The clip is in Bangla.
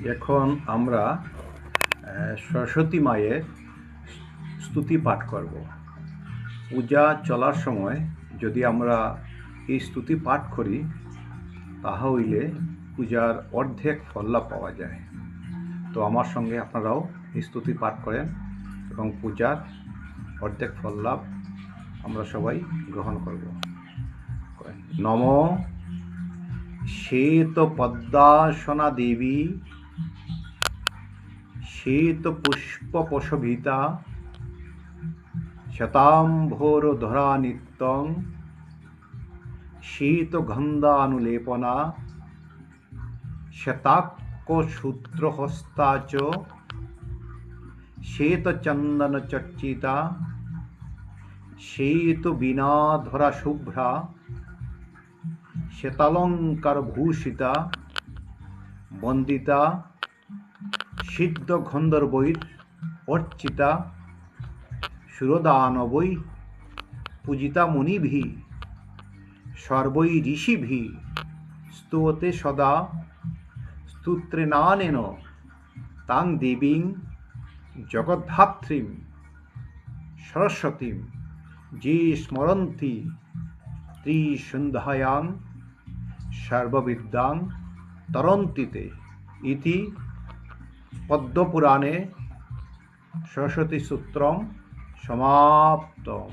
এখন আমরা সরস্বতী মায়ের স্তুতি পাঠ করব। পূজা চলার সময় যদি আমরা এই স্তুতি পাঠ করি তাহলে পূজার অর্ধেক ফল লাভ পাওয়া যায়। তো আমার সঙ্গে আপনারাও এই স্তুতি পাঠ করেন এবং পূজার অর্ধেক ফল লাভ আমরা সবাই গ্রহণ করব। নম শ্বেত পদ্মাসনা দেবী শ্বেত পুষ্পপশোভিতা শতাম্ভোরধরা নিত্যং শীতগন্ধানুলেপনা শতাক্যসূত্রহস্তা চ শ্বেতচন্দনচর্চিতা শ্বেতবীণাধরা শুভ্রা শ্বেতালঙ্কারভূষিতা বন্দিতা সিদ্ধগন্ধর্বৈর অর্চিতা সুরদানবৈ পূজিতা মুনিভিঃ সর্বৈ ঋষিভিঃ স্তুয়তে সদা স্তোত্রেণানেন তাং দেবীং জগদ্ধাত্রীং সরস্বতীং যে স্মরন্তি ত্রিসন্ধ্যায়াং সর্ববিদ্যাং তরন্তিতে ইতি পদ্মপুরাণে সরস্বতী সূত্রম সমাপ্তম।